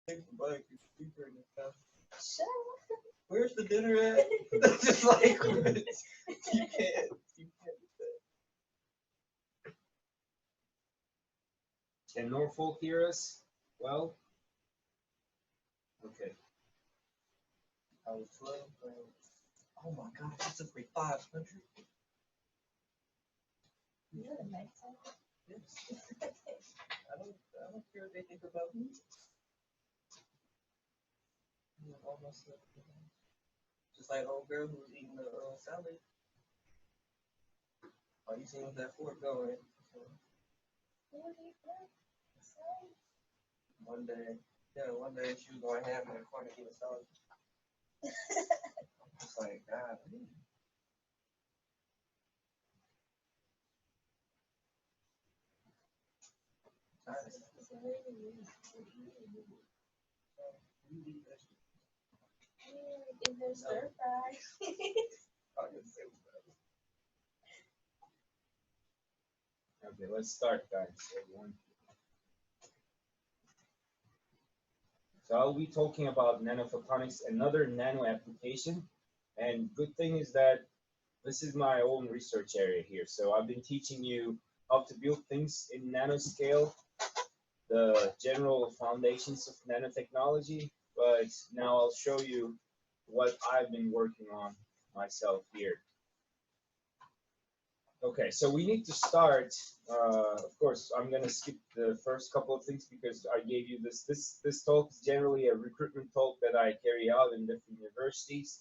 Like, speaker in this house. Shut up. Where's the dinner at? Just like, you can't do that. Can Norfolk hear us? Well, okay. I was 12. Oh my God, it took me 500. You know the next one? Yes. I don't care what they think about me. You know, all my stuff. Just like old girl who was eating the salad. Oh, you seen that fork going? One day she was going ham in the corner eating salad. It's like, God. Is there stir fry? Okay, let's start, guys. Everyone. So I'll be talking about nanophotonics, another nano application. And good thing is that this is my own research area here. So I've been teaching you how to build things in nanoscale, the general foundations of nanotechnology, but now I'll show you what I've been working on myself here. Okay, so we need to start. Of course, I'm going to skip the first couple of things because I gave you this talk is generally a recruitment talk that I carry out in different universities.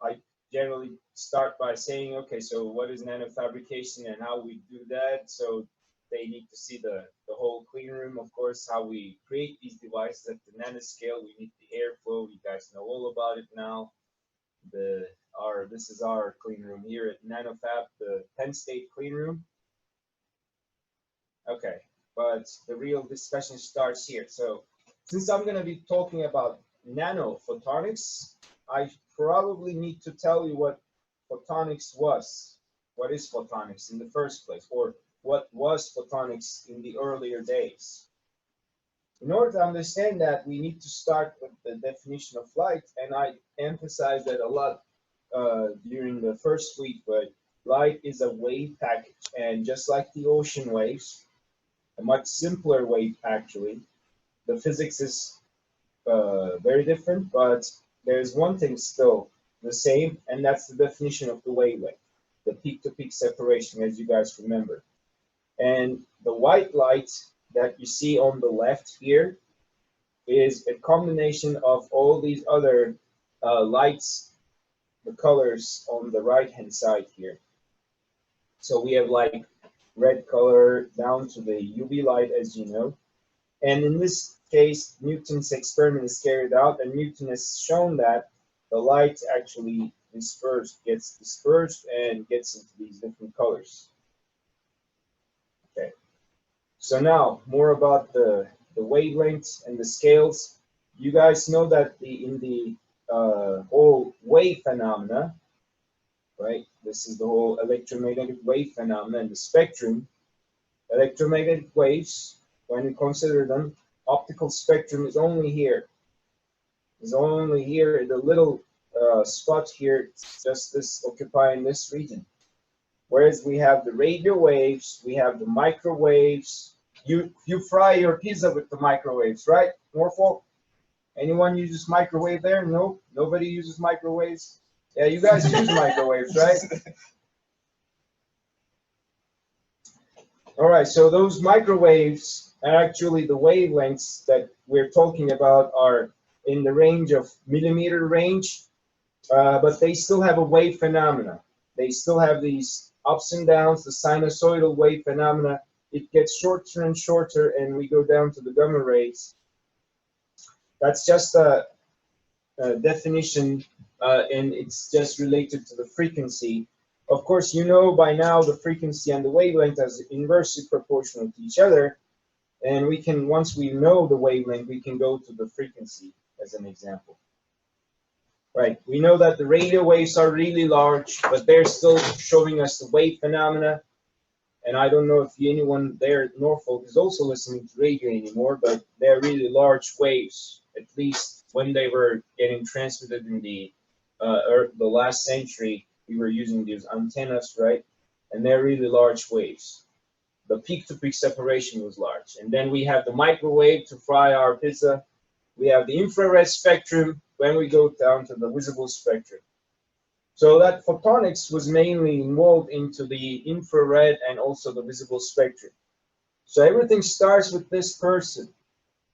I generally start by saying, okay, so what is nanofabrication and how we do that? So they need to see the whole clean room, of course, how we create these devices at the nanoscale. We need the airflow. You guys know all about it now. This is our clean room here at NanoFab, the 10-state clean room. Okay, but the real discussion starts here. So since I'm going to be talking about nanophotonics, I probably need to tell you what photonics was. What is photonics in the first place, or what was photonics in the earlier days? In order to understand that, we need to start with the definition of light, and I emphasize that a lot during the first week, but light is a wave package, and just like the ocean waves, a much simpler wave actually. The physics is very different, but there's one thing still the same, and that's the definition of the wavelength, the peak-to-peak separation, as you guys remember. And the white light that you see on the left here is a combination of all these other lights, the colors on the right-hand side here. So we have like red color down to the UV light, as you know. And in this case, Newton's experiment is carried out, and Newton has shown that the light actually gets dispersed and gets into these different colors. Okay. So now, more about the wavelengths and the scales. You guys know that in the whole wave phenomena, right? This is the whole electromagnetic wave phenomena and the spectrum. Electromagnetic waves, when we consider them, optical spectrum is only here. Is only here, the little spot here, just this occupying this region. Whereas we have the radio waves, we have the microwaves. You fry your pizza with the microwaves, right? Norfolk? Anyone uses microwave there? No? Nobody uses microwaves? Yeah, you guys use microwaves, right? All right, so those microwaves, actually the wavelengths that we're talking about are in the range of millimeter range, but they still have a wave phenomena. They still have these ups and downs, the sinusoidal wave phenomena. It gets shorter and shorter, and we go down to the gamma rays. That's just a definition, and it's just related to the frequency. Of course, you know by now the frequency and the wavelength are inversely proportional to each other, and we can, once we know the wavelength, we can go to the frequency as an example. Right, we know that the radio waves are really large, but they're still showing us the wave phenomena. And I don't know if anyone there at Norfolk is also listening to radio anymore, but they're really large waves. at least when they were getting transmitted in the the last century, we were using these antennas, right? And they're really large waves. The peak-to-peak separation was large. And then we have the microwave to fry our pizza. We have the infrared spectrum when we go down to the visible spectrum. So that photonics was mainly involved into the infrared and also the visible spectrum. So everything starts with this person.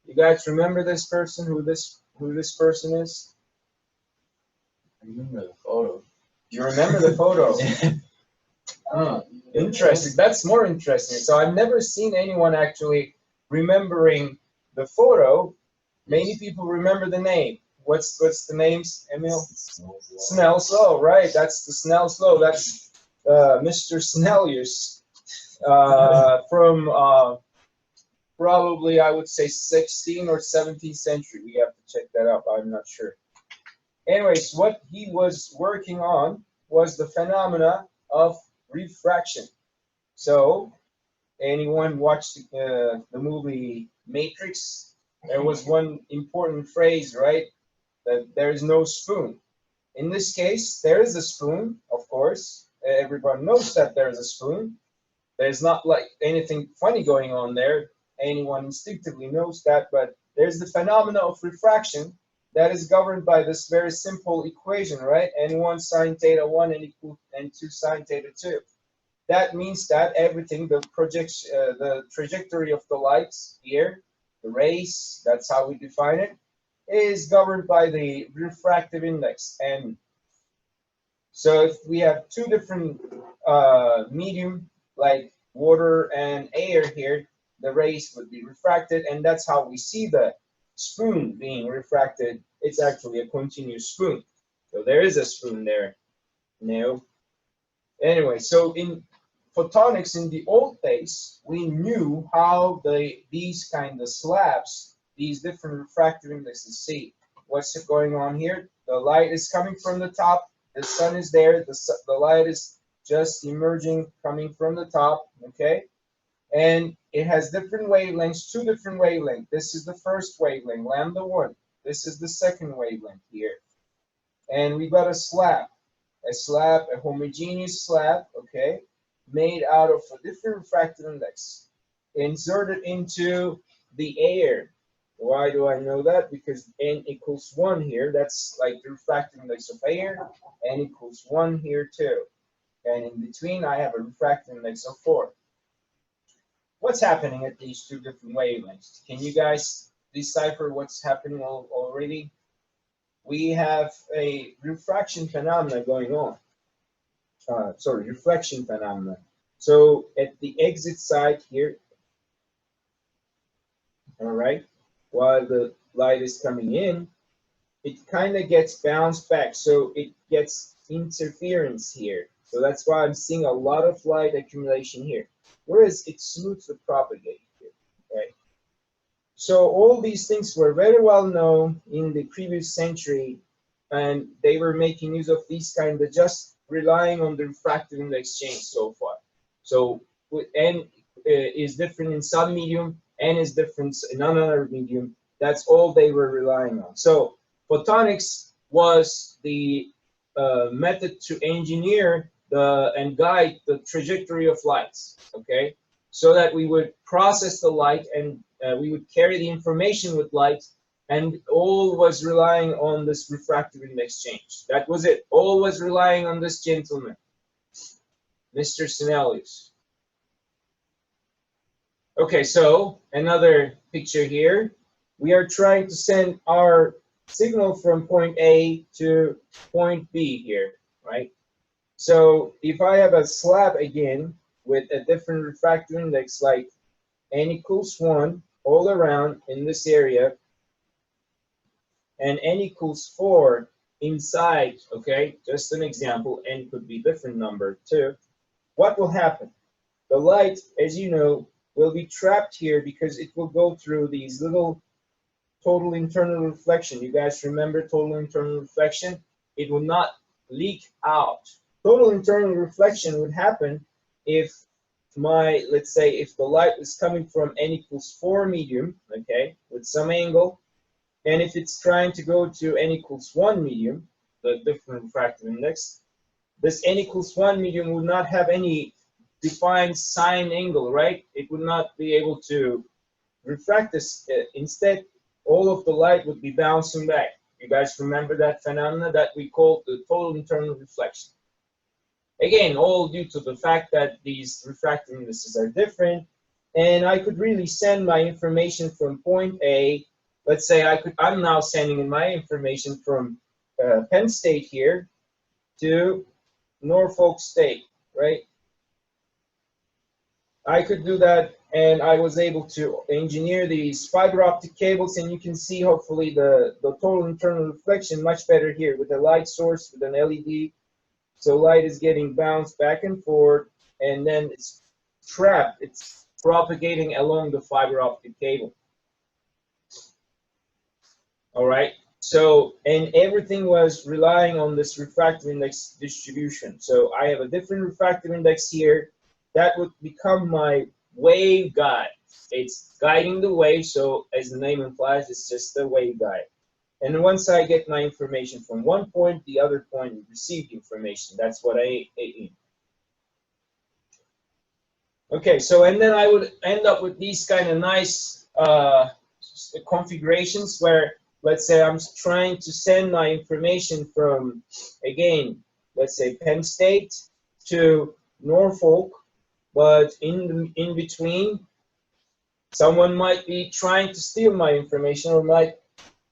You guys remember this person, who this person is? I remember the photo. You remember the photo? Oh, Interesting. That's more interesting. So I've never seen anyone actually remembering the photo. Many people remember the name. What's the names, Emil? Snell's law, right? That's the Snell's law. That's Mr. Snellius from probably, I would say, 16th or 17th century. We have to check that up. I'm not sure. Anyways, what he was working on was the phenomena of refraction. So, anyone watched the movie Matrix? There was one important phrase, right? That there is no spoon. In this case, there is a spoon, of course. Everyone knows that there is a spoon. There's not like anything funny going on there. Anyone instinctively knows that, but there's the phenomena of refraction that is governed by this very simple equation, right? N1 sine theta 1 and equal N2 sine theta 2. That means that everything, the trajectory of the light here, the rays, that's how we define it, is governed by the refractive index, N. So if we have two different medium, like water and air here, the rays would be refracted, and that's how we see the spoon being refracted. It's actually a continuous spoon. So there is a spoon there. No. Anyway, so in photonics in the old days, we knew how these kind of slabs, these different refractive indexes, see what's going on here. The light is coming from the top, the sun is there, the light is just emerging, coming from the top, okay? And it has different wavelengths, two different wavelengths. This is the first wavelength, lambda 1. This is the second wavelength here. And we got a slab, a homogeneous slab, okay, made out of a different refractive index, inserted into the air. Why do I know that? Because N equals 1 here, that's like the refractive index of air. N equals 1 here too. And in between, I have a refractive index of 4. What's happening at these two different wavelengths? Can you guys decipher what's happening already? We have a refraction phenomena going on. Reflection phenomena. So at the exit side here, all right, while the light is coming in, it kind of gets bounced back. So it gets interference here. So that's why I'm seeing a lot of light accumulation here. Whereas it smooths the propagate here, okay? So all these things were very well known in the previous century, and they were making use of these kind of just relying on the refractive index change so far. So N is different in some medium, N is different in another medium. That's all they were relying on. So photonics was the method to engineer and guide the trajectory of lights, okay? So that we would process the light and we would carry the information with light, and all was relying on this refractive index change. That was it. All was relying on this gentleman, Mr. Snellius. Okay, so another picture here. We are trying to send our signal from point A to point B here, right? So if I have a slab again with a different refractive index, like N equals 1 all around in this area, and N equals 4 inside, okay, just an example, N could be different number too, what will happen? The light, as you know, will be trapped here because it will go through these little total internal reflection. You guys remember total internal reflection? It will not leak out. Total internal reflection would happen if let's say if the light is coming from N equals 4 medium, okay, with some angle, And if it's trying to go to n equals 1 medium, the different refractive index, this n equals 1 medium would not have any defined sine angle, right? It would not be able to refract this. Instead, all of the light would be bouncing back. You guys remember that phenomena that we call the total internal reflection. Again, all due to the fact that these refractive indices are different, and I could really send my information from point A. Let's say I'm now sending in my information from Penn State here to Norfolk State, right? I could do that, and I was able to engineer these fiber optic cables, and you can see hopefully the total internal reflection much better here with a light source with an LED. So light is getting bounced back and forth, and then it's trapped. It's propagating along the fiber optic cable. All right. So, and everything was relying on this refractive index distribution. So I have a different refractive index here. That would become my wave guide. It's guiding the wave, so as the name implies, it's just a wave guide. And once I get my information from one point, the other point will receive the information. That's what I aim. Okay, so and then I would end up with these kind of nice configurations where, let's say I'm trying to send my information from, again, let's say Penn State to Norfolk, but in between, someone might be trying to steal my information, or might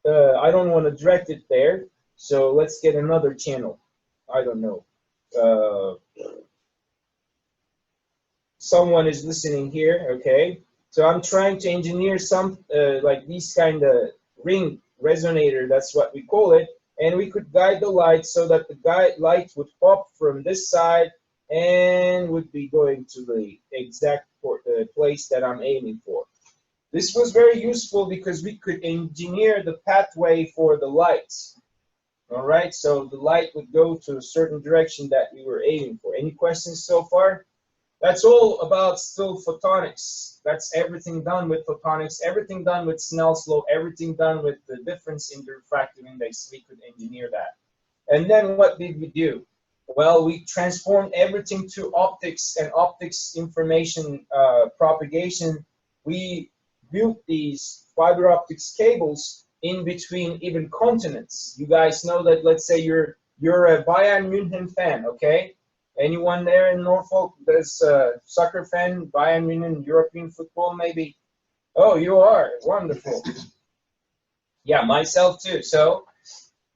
I don't want to direct it there, so let's get another channel. I don't know. Someone is listening here, okay? So I'm trying to engineer some like these kind of ring resonator, that's what we call it, and we could guide the light so that the light would pop from this side and would be going to the exact place that I'm aiming for. This was very useful because we could engineer the pathway for the lights. All right, so the light would go to a certain direction that we were aiming for. Any questions so far? That's all about still photonics. That's everything done with photonics, everything done with Snell's law, everything done with the difference in the refractive index. We could engineer that. And then what did we do? Well, we transformed everything to optics and optics information propagation. We built these fiber optics cables in between even continents. You guys know that, let's say you're a Bayern München fan, okay? Anyone there in Norfolk that's a soccer fan, Bayern München, European football maybe? Oh, you are, wonderful. Yeah, myself too. So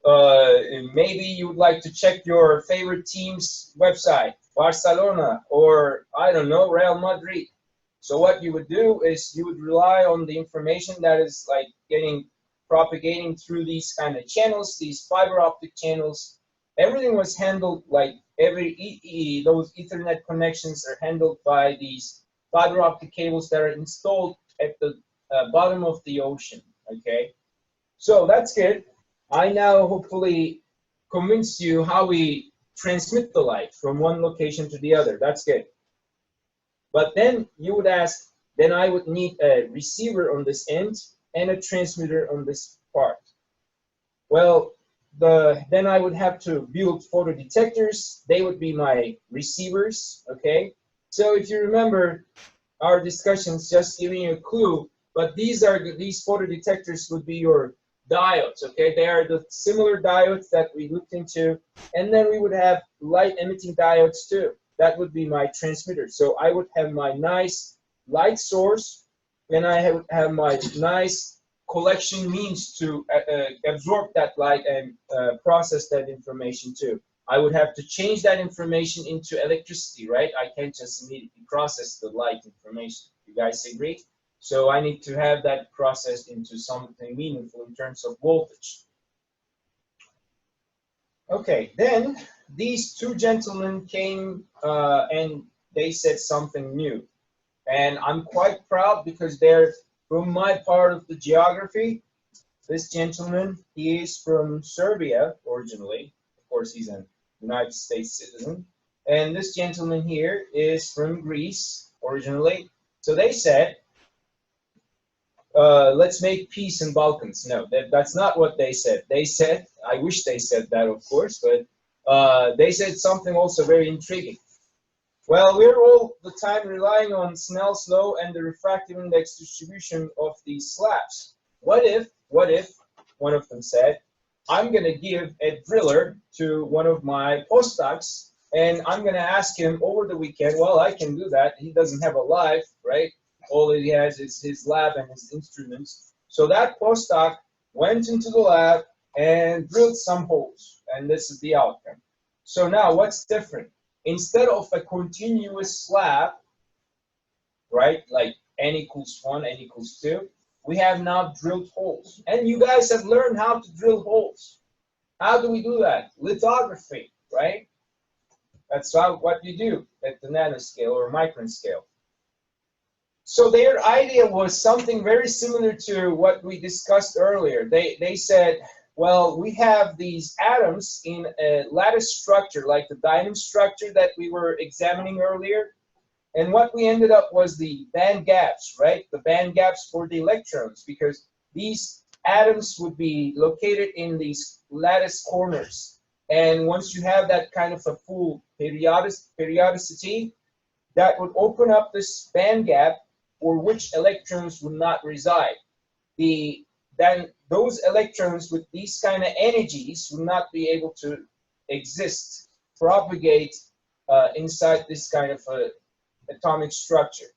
maybe you would like to check your favorite team's website, Barcelona, or I don't know, Real Madrid. So what you would do is you would rely on the information that is like propagating through these kind of channels, these fiber optic channels. Everything was handled like those Ethernet connections are handled by these fiber optic cables that are installed at the bottom of the ocean, okay? So that's good. I now hopefully convinced you how we transmit the light from one location to the other. That's good. But then you would ask, then I would need a receiver on this end and a transmitter on this part. Well, then I would have to build photodetectors. They would be my receivers, okay? So if you remember our discussions, just giving you a clue, but these photodetectors would be your diodes, okay? They are the similar diodes that we looked into, and then we would have light emitting diodes too. That would be my transmitter. So I would have my nice light source, and I have my nice collection means to absorb that light and process that information too. I would have to change that information into electricity, right? I can't just immediately process the light information. You guys agree? So I need to have that processed into something meaningful in terms of voltage. Okay, then these two gentlemen came and they said something new. And I'm quite proud because they're from my part of the geography. This gentleman, he is from Serbia originally. Of course, he's a United States citizen. And this gentleman here is from Greece originally. So they said, let's make peace in Balkans. No, that's not what they said. They said, I wish they said that, of course, but they said something also very intriguing. Well, we're all the time relying on Snell's law and the refractive index distribution of these slabs. What if, one of them said, I'm going to give a driller to one of my postdocs, and I'm going to ask him over the weekend, well, I can do that. He doesn't have a life, right? All he has is his lab and his instruments. So that postdoc went into the lab and drilled some holes, and this is the outcome. So now what's different? Instead of a continuous slab, right, like n equals 1, n equals 2, we have now drilled holes. And you guys have learned how to drill holes. How do we do that? Lithography, right? That's what you do at the nanoscale or micron scale. So their idea was something very similar to what we discussed earlier. They said, well, we have these atoms in a lattice structure, like the diamond structure that we were examining earlier. And what we ended up was the band gaps, right? The band gaps for the electrons, because these atoms would be located in these lattice corners. And once you have that kind of a full periodicity, that would open up this band gap for which electrons would not reside. Then those electrons with these kind of energies would not be able to exist, propagate inside this kind of atomic structure.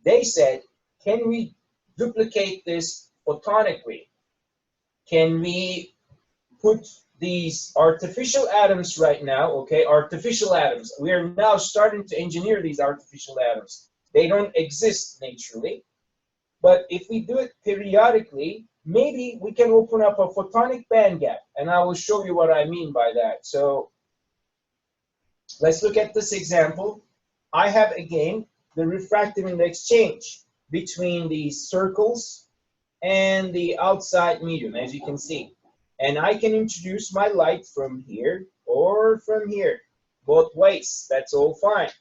They said, can we duplicate this photonically? Can we put these artificial atoms right now, okay, artificial atoms. We are now starting to engineer these artificial atoms. They don't exist naturally, but if we do it periodically, maybe we can open up a photonic band gap, and I will show you what I mean by that. So let's look at this example. I have again the refractive index change between these circles and the outside medium, as you can see. And I can introduce my light from here or from here, both ways. That's all fine.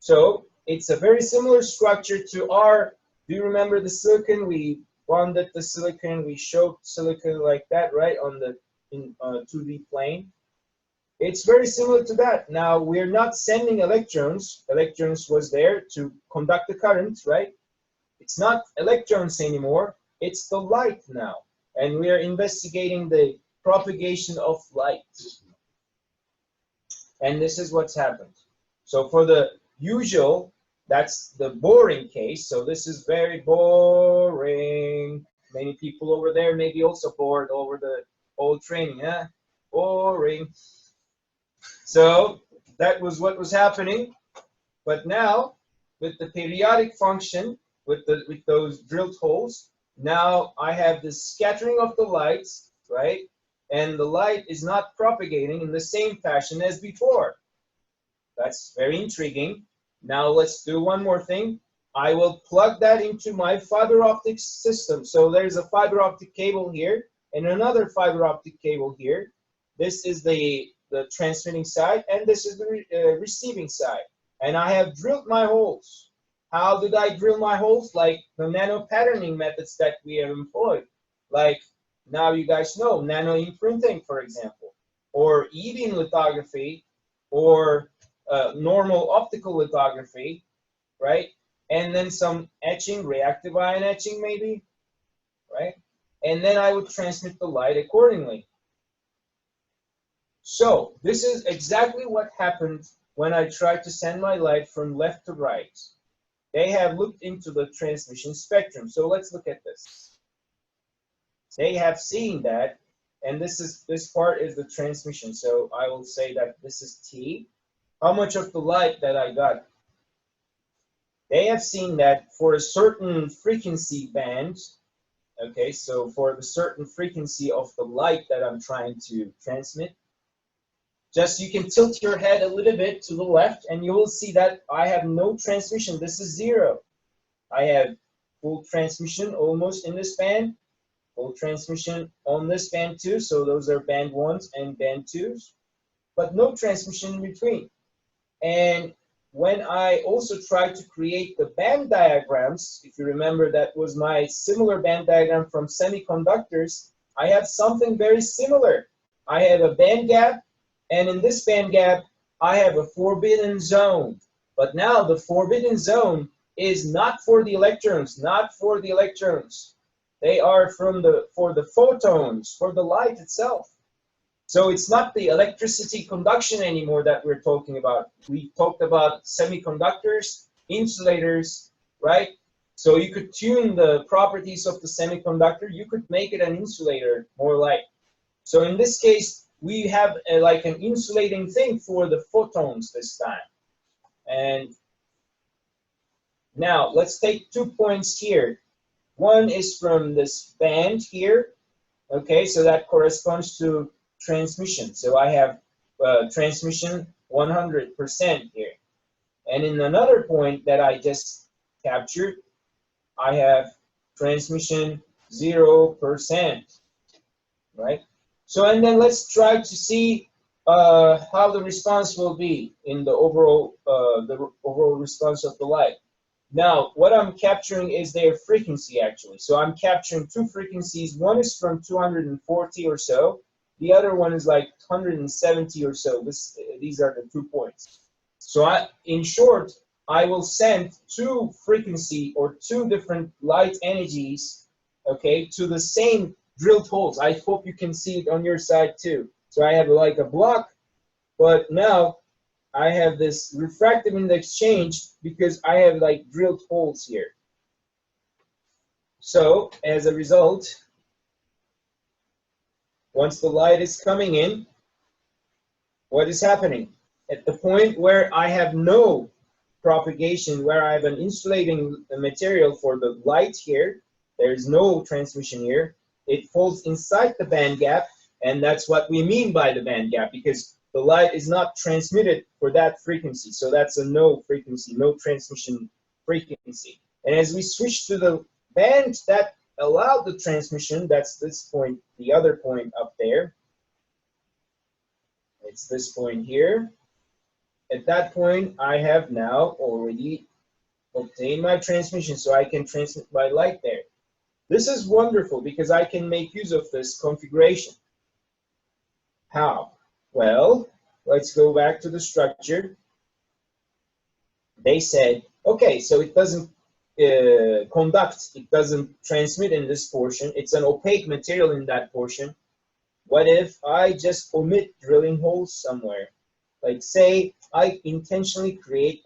So it's a very similar structure to our, do you remember the silicon? We bonded the silicon, we showed silicon like that, right, on the 2D plane. It's very similar to that. Now, we're not sending electrons. Electrons was there to conduct the current, right? It's not electrons anymore. It's the light now. And we are investigating the propagation of light. And this is what's happened. So for the usual, that's the boring case. So this is very boring. Many people over there may be also bored over the old training, huh? Boring. So that was what was happening. But now, with the periodic function, with those drilled holes, now I have this scattering of the lights, right? And the light is not propagating in the same fashion as before. That's very intriguing. Now let's do one more thing. I will plug that into my fiber optic system. So there's a fiber optic cable here and another fiber optic cable here. This is the transmitting side, and this is the receiving side. And I have drilled my holes. How did I drill my holes? Like the nano patterning methods that we have employed. Like now you guys know nano imprinting, for example, or e-beam lithography, or normal optical lithography, right? And then some etching, reactive ion etching maybe, right? And then I would transmit the light accordingly. So this is exactly what happened when I tried to send my light from left to right. They have looked into the transmission spectrum. So let's look at this. They have seen that, and this part is the transmission. So I will say that this is T. How much of the light that I got? They have seen that for a certain frequency band, okay, so for the certain frequency of the light that I'm trying to transmit, just you can tilt your head a little bit to the left and you will see that I have no transmission. This is 0. I have full transmission almost in this band, full transmission on this band too, so those are band 1s and band 2s, but no transmission in between. And when I also tried to create the band diagrams, if you remember, that was my similar band diagram from semiconductors, I have something very similar. I have a band gap, and in this band gap, I have a forbidden zone. But now the forbidden zone is not for the electrons, not for the electrons. They are for the photons, for the light itself. So it's not the electricity conduction anymore that we're talking about. We talked about semiconductors, insulators, right? So you could tune the properties of the semiconductor. You could make it an insulator, more like. So in this case, we have like an insulating thing for the photons this time. And now let's take 2 points here. One is from this band here. Okay, so that corresponds to transmission. So I have transmission 100% here. And in another point that I just captured, I have transmission 0%, right? So, and then let's try to see how the response will be in the overall response of the light. Now, what I'm capturing is their frequency, actually. So I'm capturing two frequencies. One is from 240 or so. The other one is like 170 or so. These are the 2 points. So in short, I will send two frequency or two different light energies, okay, to the same drilled holes. I hope you can see it on your side too. So I have like a block, but now I have this refractive index change because I have like drilled holes here. So as a result, once the light is coming in, what is happening? At the point where I have no propagation, where I have an insulating material for the light here, there is no transmission here, it falls inside the band gap, and that's what we mean by the band gap, because the light is not transmitted for that frequency. So that's a no frequency, no transmission frequency. And as we switch to the band that allowed the transmission, that's this point, the other point up there. It's this point here. At that point, I have now already obtained my transmission, so I can transmit my light there. This is wonderful because I can make use of this configuration. How? Well, let's go back to the structure. They said, okay, so it doesn't conduct, it doesn't transmit in this portion. It's an opaque material in that portion. What if I just omit drilling holes somewhere? Like say I intentionally create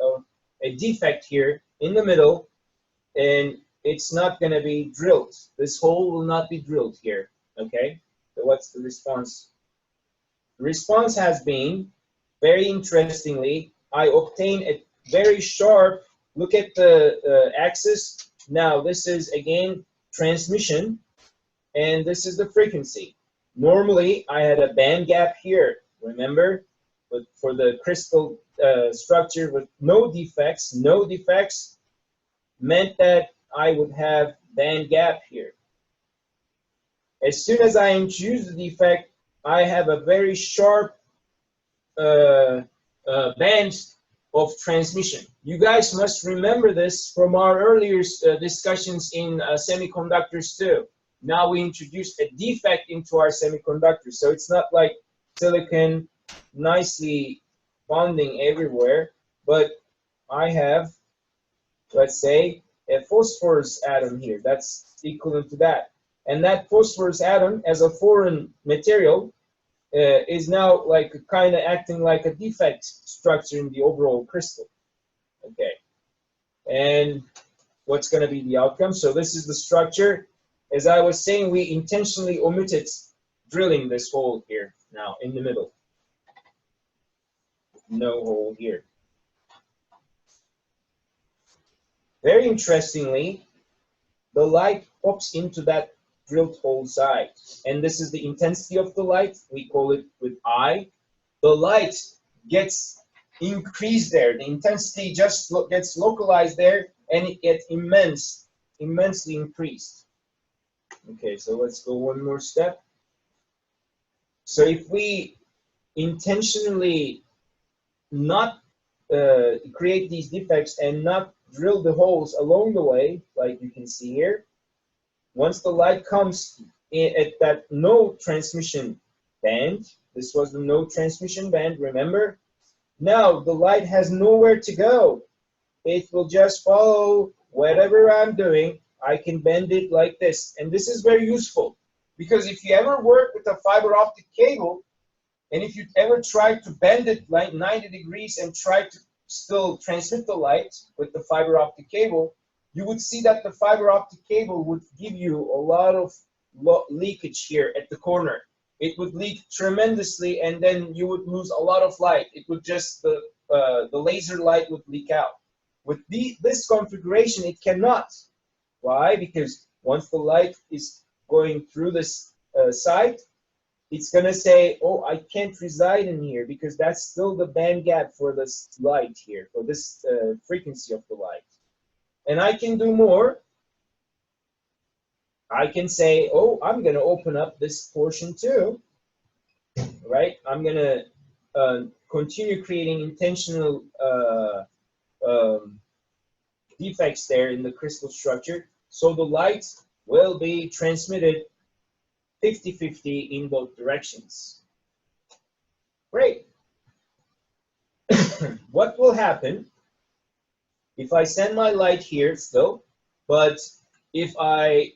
a defect here in the middle, and it's not going to be drilled. This hole will not be drilled here, okay? So what's the response? The response has been, very interestingly, I obtain a very sharp, look at the axis. Now this is again transmission, and this is the frequency. Normally I had a band gap here, remember? But for the crystal structure with no defects meant that I would have band gap here. As soon as I introduce the defect, I have a very sharp band of transmission. You guys must remember this from our earlier discussions in semiconductors too. Now we introduced a defect into our semiconductor, so it's not like silicon nicely bonding everywhere, but I have, let's say, a phosphorus atom here. That's equivalent to that. And that phosphorus atom, as a foreign material, is now like kind of acting like a defect structure in the overall crystal. Okay. And what's going to be the outcome? So this is the structure. As I was saying, we intentionally omitted drilling this hole here now in the middle. No hole here. Very interestingly, the light pops into that drilled hole side, and this is the intensity of the light. We call it with I. The light gets increased there. The intensity just gets localized there, and it gets immensely increased. Okay, so let's go one more step. So if we intentionally not create these defects and not drill the holes along the way, like you can see here. Once the light comes in at that no transmission band, this was the no transmission band, remember? Now the light has nowhere to go. It will just follow whatever I'm doing. I can bend it like this. And this is very useful because if you ever work with a fiber optic cable, and if you ever try to bend it like 90 degrees and try to still transmit the light with the fiber optic cable, you would see that the fiber optic cable would give you a lot of leakage here at the corner. It would leak tremendously, and then you would lose a lot of light. It would just, the laser light would leak out. With this configuration, it cannot. Why? Because once the light is going through this side, it's going to say, oh, I can't reside in here because that's still the band gap for this light here, for this frequency of the light. And I can do more. I can say, oh, I'm going to open up this portion too, right? I'm going to continue creating intentional defects there in the crystal structure, so the light will be transmitted 50-50 in both directions. Great. What will happen if I send my light here still, but if I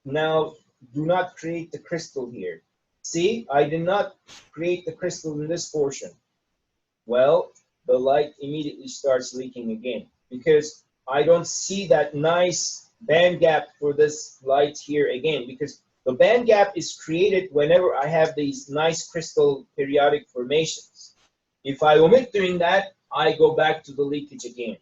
now do not create the crystal here? See, I did not create the crystal in this portion. Well, the light immediately starts leaking again because I don't see that nice band gap for this light here again, because the band gap is created whenever I have these nice crystal periodic formations. If I omit doing that, I go back to the leakage again.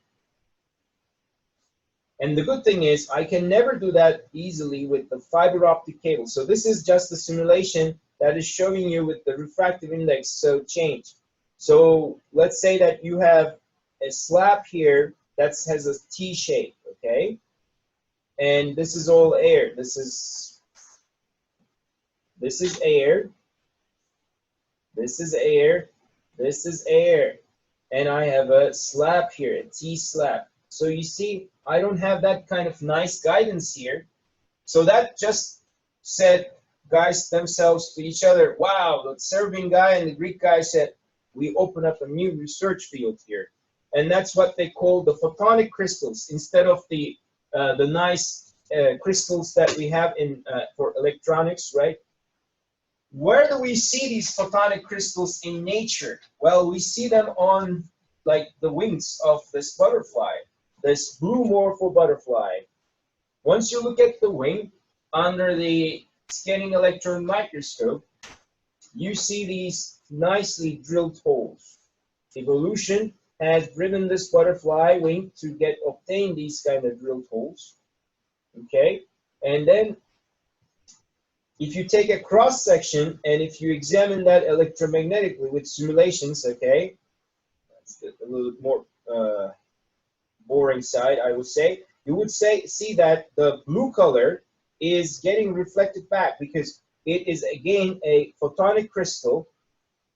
And the good thing is I can never do that easily with the fiber optic cable. So this is just a simulation that is showing you with the refractive index so change. So let's say that you have a slab here that has a T shape, okay? And this is all air. This is air. This is air. This is air. And I have a slab here, a T slab. So you see, I don't have that kind of nice guidance here. So that just said guys themselves to each other, wow, the Serbian guy and the Greek guy said, we open up a new research field here. And that's what they call the photonic crystals instead of the nice crystals that we have in for electronics, right? Where do we see these photonic crystals in nature? Well, we see them on like the wings of this butterfly, this blue morpho butterfly. Once you look at the wing under the scanning electron microscope, you see these nicely drilled holes. Evolution has driven this butterfly wing to obtain these kind of drilled holes. Okay, and then if you take a cross section and if you examine that electromagnetically with simulations, okay, that's a little more boring side, I would say, you would see that the blue color is getting reflected back because it is again a photonic crystal.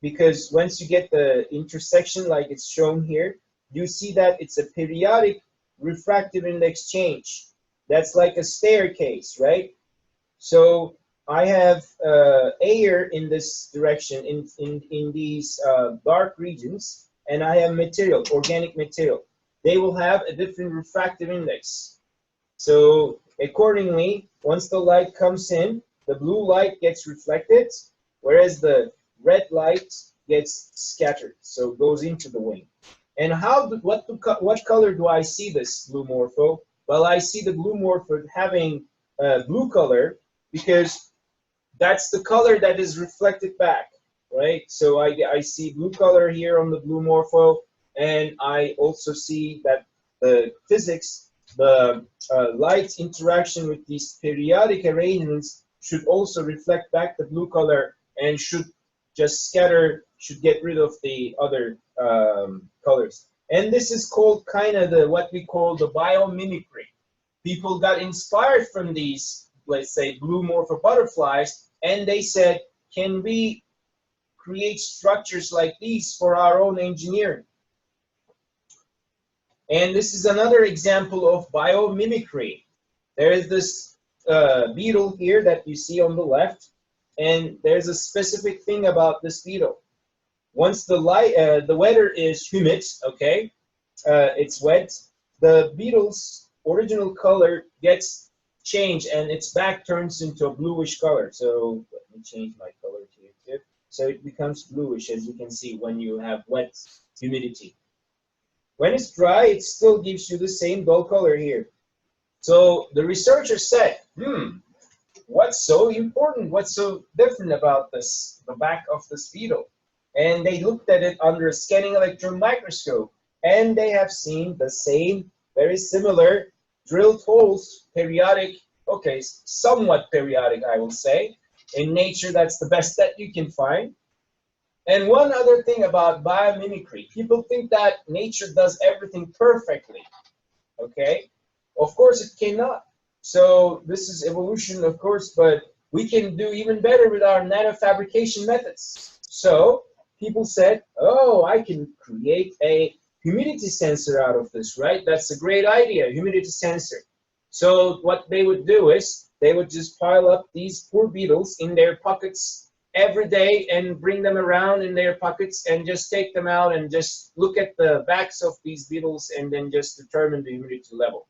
Because once you get the intersection like it's shown here, you see that it's a periodic refractive index change. That's like a staircase, right? So I have air in this direction, in these dark regions, and I have material, organic material. They will have a different refractive index. So accordingly, once the light comes in, the blue light gets reflected, whereas the red light gets scattered, so goes into the wing. And what color do I see this blue morpho? Well, I see the blue morpho having blue color because that's the color that is reflected back, right? So I see blue color here on the blue morpho, and I also see that the physics, the light interaction with these periodic arrangements should also reflect back the blue color and should just scatter, should get rid of the other colors. And this is called kind of what we call the biomimicry. People got inspired from these, let's say, blue morpho butterflies, and they said, can we create structures like these for our own engineering? And this is another example of biomimicry. There is this beetle here that you see on the left, and there's a specific thing about this beetle. Once the weather is humid, okay, it's wet, the beetle's original color gets changed and its back turns into a bluish color. So let me change my color here too. So it becomes bluish, as you can see, when you have wet humidity. When it's dry, it still gives you the same dull color here. So the researchers said, what's so important? What's so different about this, the back of this beetle? And they looked at it under a scanning electron microscope, and they have seen the same, very similar drilled holes, periodic, okay, somewhat periodic, I will say. In nature, that's the best that you can find. And one other thing about biomimicry, people think that nature does everything perfectly, okay? Of course, it cannot. So this is evolution, of course, but we can do even better with our nanofabrication methods. So people said, oh, I can create a humidity sensor out of this, right? That's a great idea, humidity sensor. So what they would do is they would just pile up these poor beetles in their pockets every day and bring them around in their pockets and just take them out and just look at the backs of these beetles and then just determine the humidity level.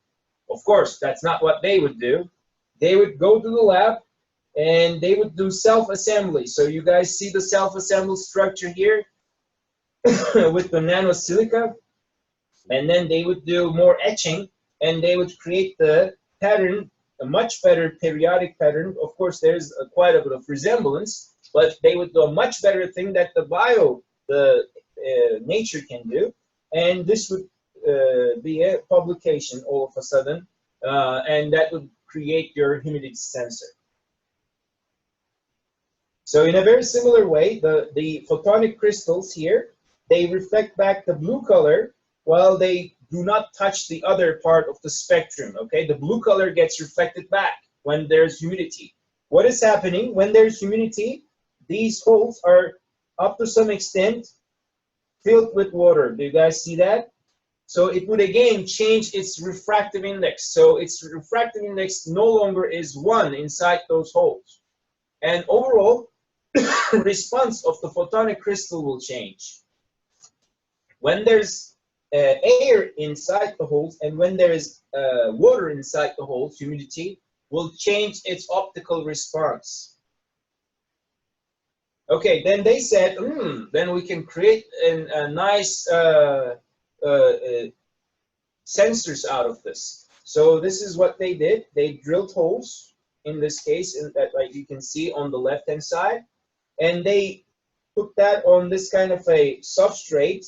Of course, that's not what they would do. They would go to the lab and they would do self-assembly. So you guys see the self-assembled structure here with the nanosilica, and then they would do more etching and they would create the pattern, a much better periodic pattern. Of course, there's quite a bit of resemblance, but they would do a much better thing that the nature can do, and this would be a publication all of a sudden, and that would create your humidity sensor. So in a very similar way, the photonic crystals here, they reflect back the blue color while they do not touch the other part of the spectrum, okay? The blue color gets reflected back when there's humidity. What is happening when there's humidity? These holes are, up to some extent, filled with water. Do you guys see that? So it would again change its refractive index. So its refractive index no longer is 1 inside those holes. And overall, response of the photonic crystal will change. When there's air inside the holes and when there is water inside the holes, humidity will change its optical response. Okay, then they said, then we can create a nice sensors out of this. So this is what they did. They drilled holes, in this case, that, like you can see on the left-hand side, and they put that on this kind of a substrate,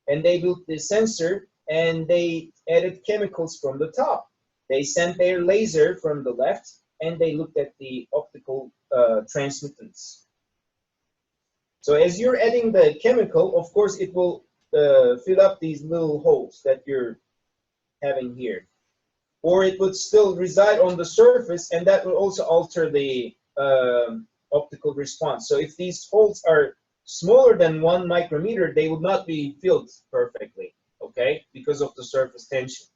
and they built the sensor, and they added chemicals from the top. They sent their laser from the left, and they looked at the optical transmittance. So as you're adding the chemical, of course, it will fill up these little holes that you're having here. Or it would still reside on the surface, and that will also alter the optical response. So if these holes are smaller than 1 micrometer, they would not be filled perfectly, okay, because of the surface tension.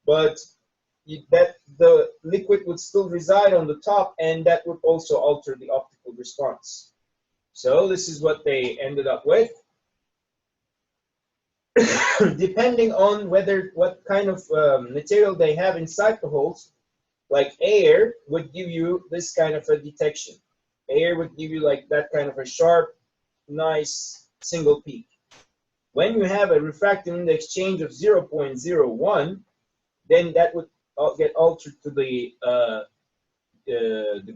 But the liquid would still reside on the top, and that would also alter the optical response. So this is what they ended up with. Depending on what kind of material they have inside the holes, like air would give you this kind of a detection. Air would give you like that kind of a sharp, nice single peak. When you have a refractive index change of 0.01, then that would get altered to the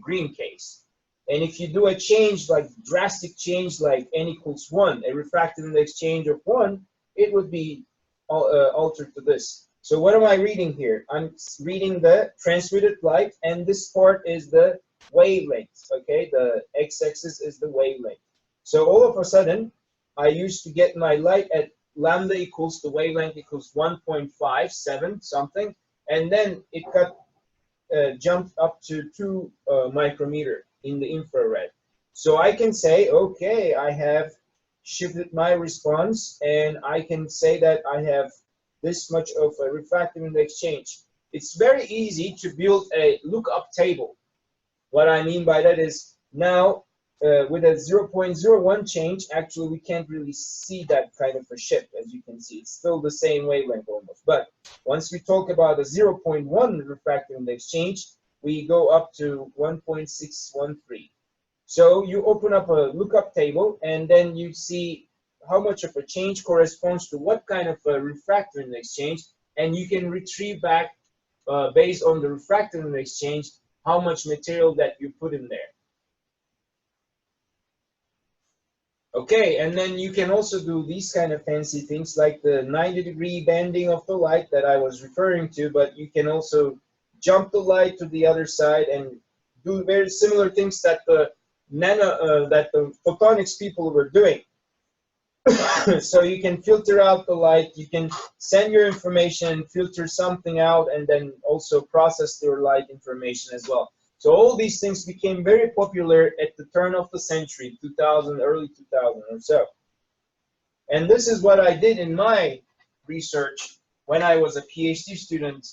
green case. And if you do a change, like drastic change, like n equals 1, a refractive index change of 1, it would be altered to this. So what am I reading here? I'm reading the transmitted light, and this part is the wavelength, okay? The x-axis is the wavelength. So all of a sudden, I used to get my light at lambda equals the wavelength equals 1.57 something, and then it got jumped up to 2 micrometer in the infrared. So I can say, okay, I have shifted my response, and I can say that I have this much of a refractive index change. It's very easy to build a lookup table. What I mean by that is now with a 0.01 change, actually we can't really see that kind of a shift. As you can see, it's still the same wavelength almost. But once we talk about a 0.1 refractive index change, we go up to 1.613. So you open up a lookup table, and then you see how much of a change corresponds to what kind of a refractive index change, and you can retrieve back based on the refractive index change how much material that you put in there. Okay, and then you can also do these kind of fancy things like the 90-degree bending of the light that I was referring to, but you can also jump the light to the other side and do very similar things that the photonics people were doing. So you can filter out the light, you can send your information, filter something out, and then also process your light information as well. So all these things became very popular at the turn of the century, 2000, early 2000 or so. And this is what I did in my research when I was a PhD student.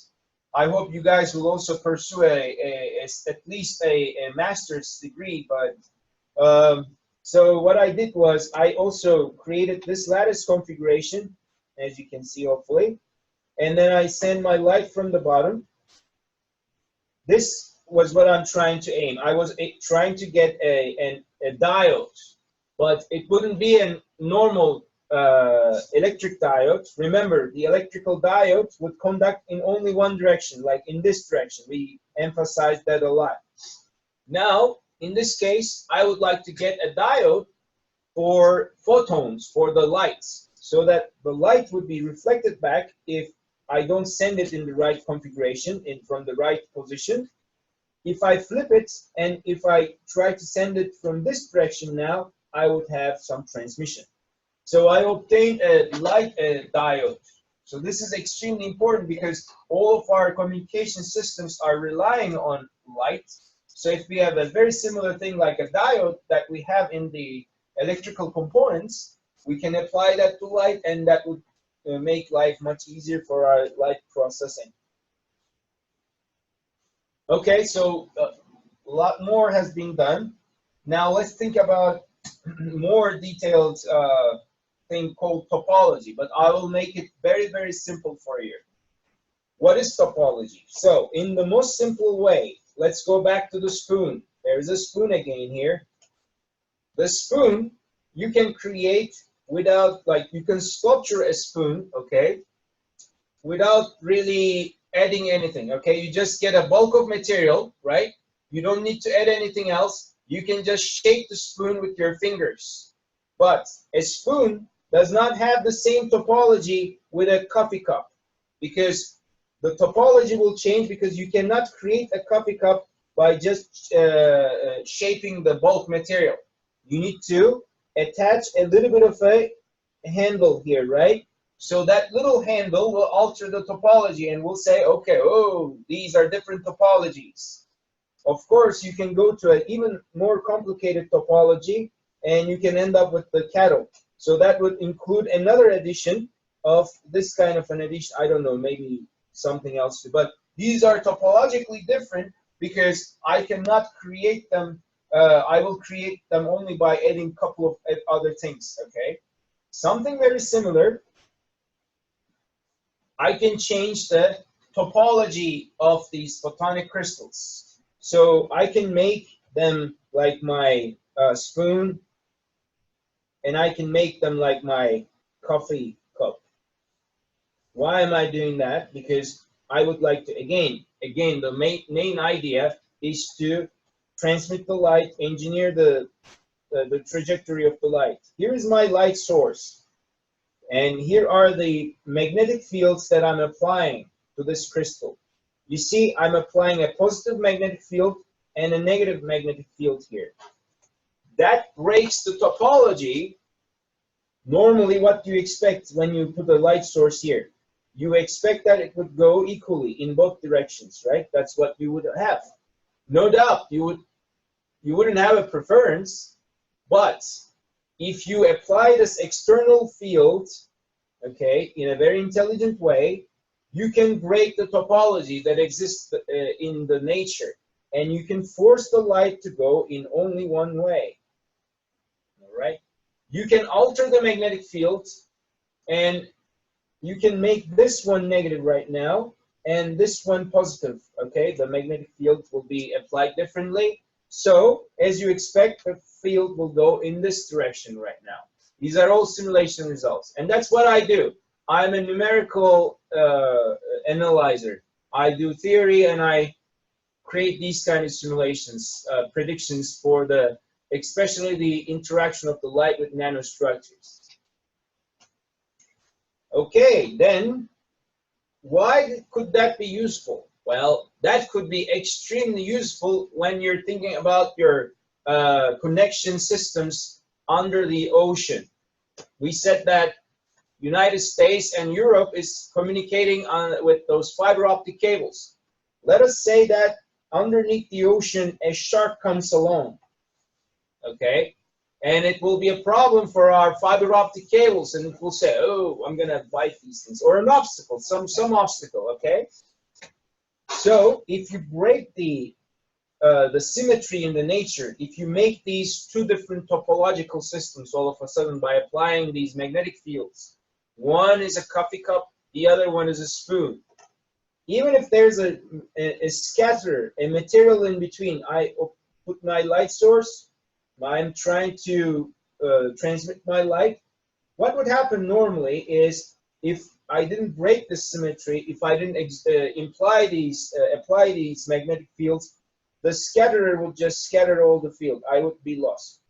I hope you guys will also pursue at least a master's degree. But so what I did was I also created this lattice configuration, as you can see hopefully, and then I send my light from the bottom. This was what I'm trying to aim. I was trying to get a diode, but it wouldn't be a normal electric diode. Remember, the electrical diode would conduct in only one direction, like in this direction. We emphasized that a lot. Now, in this case, I would like to get a diode for photons, for the lights, so that the light would be reflected back if I don't send it in the right configuration, from the right position. If I flip it, and if I try to send it from this direction now, I would have some transmission. So I obtained a light diode. So this is extremely important because all of our communication systems are relying on light. So if we have a very similar thing like a diode that we have in the electrical components, we can apply that to light, and that would make life much easier for our light processing. Okay, so a lot more has been done. Now let's think about more detailed thing called topology, but I will make it very, very simple for you. What is topology? So in the most simple way, let's go back to the spoon. There's a spoon again here. The spoon you can create without, like, you can sculpture a spoon, okay, without really adding anything, okay? You just get a bulk of material, right? You don't need to add anything else. You can just shape the spoon with your fingers. But a spoon does not have the same topology with a coffee cup, because the topology will change, because you cannot create a coffee cup by just shaping the bulk material. You need to attach a little bit of a handle here, right? So that little handle will alter the topology, and we'll say, okay, oh, these are different topologies. Of course, you can go to an even more complicated topology, and you can end up with the cattle. So that would include another addition of this kind of an addition. I don't know, maybe something else too. But these are topologically different because I cannot create them. I will create them only by adding a couple of other things, okay? Something very similar, I can change the topology of these photonic crystals. So I can make them like my spoon, and I can make them like my coffee cup. Why am I doing that? Because I would like to, again, the main idea is to transmit the light, engineer the trajectory of the light. Here is my light source. And here are the magnetic fields that I'm applying to this crystal. You see, I'm applying a positive magnetic field and a negative magnetic field here. That breaks the topology. Normally, what do you expect when you put a light source here? You expect that it would go equally in both directions, right? That's what you would have. No doubt, you wouldn't have a preference, but if you apply this external field, okay, in a very intelligent way, you can break the topology that exists in the nature, and you can force the light to go in only one way. All right? You can alter the magnetic field, and you can make this one negative right now, and this one positive, okay? The magnetic field will be applied differently. So, as you expect, the field will go in this direction right now. These are all simulation results, and that's what I do. I'm a numerical analyzer. I do theory, and I create these kind of simulations, predictions for the, especially the interaction of the light with nanostructures. Okay, then why could that be useful? Well, that could be extremely useful when you're thinking about your connection systems under the ocean. We said that United States and Europe is communicating with those fiber optic cables. Let us say that underneath the ocean a shark comes along, okay? And it will be a problem for our fiber optic cables, and it will say, oh, I'm gonna bite these things, or an obstacle, some obstacle, okay? So if you break the symmetry in the nature, if you make these two different topological systems all of a sudden by applying these magnetic fields, one is a coffee cup, the other one is a spoon. Even if there's a scatter, a material in between, I put my light source, I'm trying to transmit my light. What would happen normally is, if I didn't break the symmetry, if I didn't apply these magnetic fields, the scatterer would just scatter all the field. I would be lost,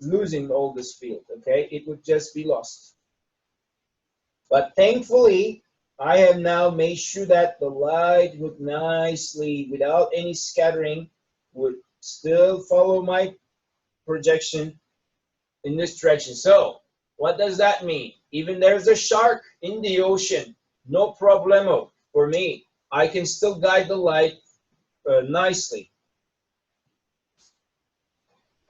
losing all this field, okay? It would just be lost. But thankfully, I have now made sure that the light would nicely, without any scattering, would still follow my projection in this direction. So, what does that mean? Even there's a shark in the ocean, no problemo for me. I can still guide the light nicely.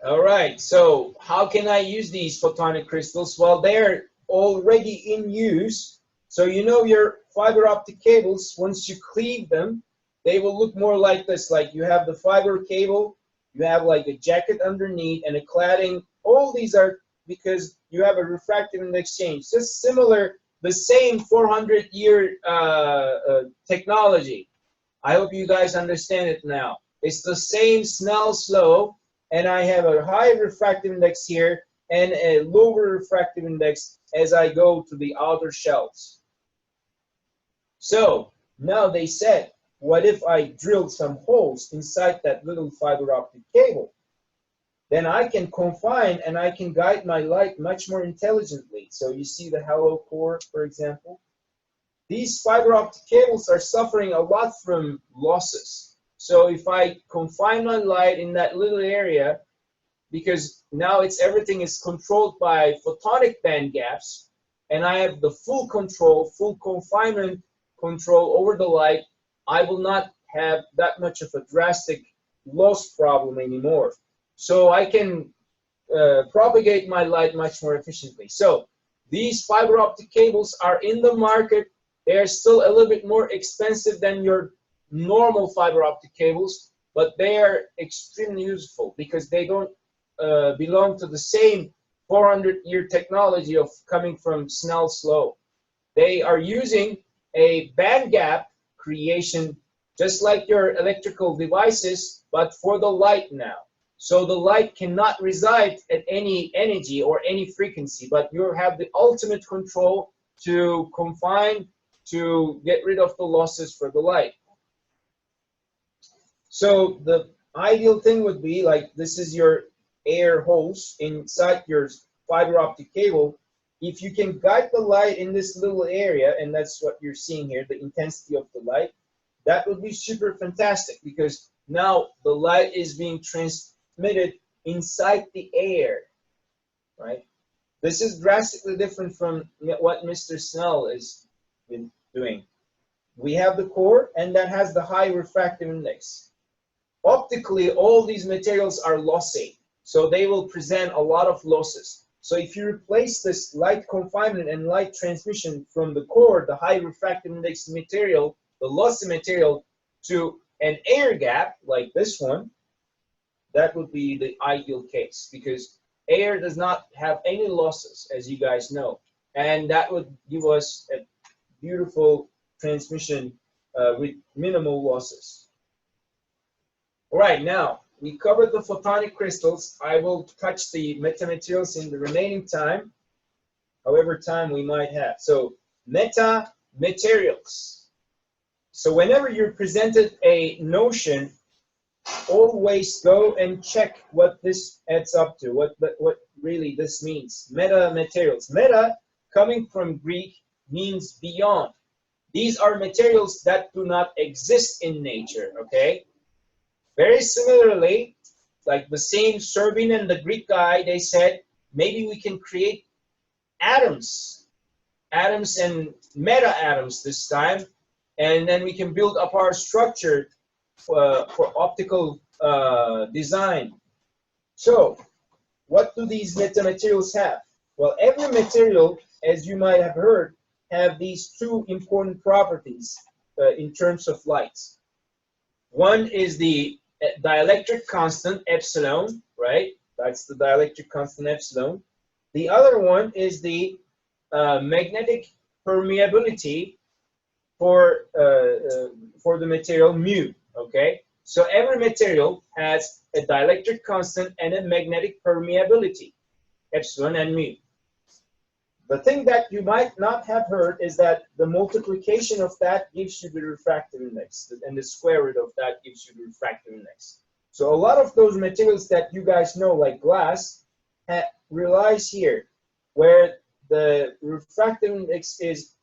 All right, so how can I use these photonic crystals? Well, they're already in use. So you know your fiber optic cables, once you cleave them, they will look more like this. Like you have the fiber cable, you have like a jacket underneath and a cladding. All these are because you have a refractive index change. Just similar, the same 400-year technology. I hope you guys understand it now. It's the same Snell's law, and I have a high refractive index here and a lower refractive index as I go to the outer shells. So now they said, what if I drilled some holes inside that little fiber optic cable? Then I can confine and I can guide my light much more intelligently. So you see the halo core, for example. These fiber optic cables are suffering a lot from losses. So if I confine my light in that little area, because now everything is controlled by photonic band gaps, and I have the full control, full confinement control over the light, I will not have that much of a drastic loss problem anymore. So I can propagate my light much more efficiently. So these fiber optic cables are in the market. They are still a little bit more expensive than your normal fiber optic cables, but they are extremely useful because they don't belong to the same 400-year technology of coming from Snell's law. They are using a band gap creation just like your electrical devices, but for the light now. So the light cannot reside at any energy or any frequency, but you have the ultimate control to confine, to get rid of the losses for the light. So the ideal thing would be like, this is your air hose inside your fiber optic cable. If you can guide the light in this little area, and that's what you're seeing here, the intensity of the light, that would be super fantastic because now the light is being transmitted inside the air, right? This is drastically different from what Mr. Snell is doing. We have the core, and that has the high refractive index. Optically, all these materials are lossy, so they will present a lot of losses. So if you replace this light confinement and light transmission from the core, the high refractive index material, the lossy material, to an air gap like this one, that would be the ideal case, because air does not have any losses, as you guys know, and that would give us a beautiful transmission with minimal losses. All right, now we covered the photonic crystals. I will touch the metamaterials in the remaining time, however time we might have. So metamaterials. So whenever you're presented a notion, always go and check what this adds up to, what really this means. Metamaterials. Meta, coming from Greek, means beyond. These are materials that do not exist in nature, okay? Very similarly, like the same Serbian and the Greek guy, they said, maybe we can create atoms and meta-atoms this time, and then we can build up our structure for optical design. So, what do these metamaterials have? Well, every material, as you might have heard, have these two important properties in terms of light. One is the dielectric constant epsilon, right? That's the dielectric constant epsilon. The other one is the magnetic permeability for the material mu, okay? So every material has a dielectric constant and a magnetic permeability, epsilon and mu. The thing that you might not have heard is that the multiplication of that gives you the refractive index, and the square root of that gives you the refractive index. So a lot of those materials that you guys know, like glass, relies here, where the refractive index is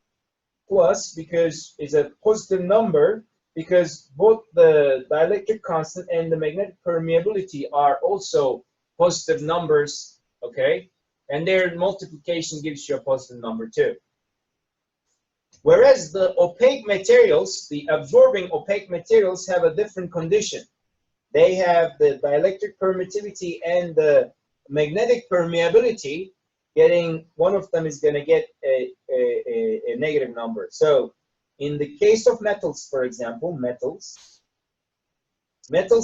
plus because it's a positive number, because both the dielectric constant and the magnetic permeability are also positive numbers, okay? And their multiplication gives you a positive number too. Whereas the opaque materials, the absorbing opaque materials, have a different condition. They have the dielectric permittivity and the magnetic permeability. One of them is going to get a negative number. So in the case of metals, for example, metals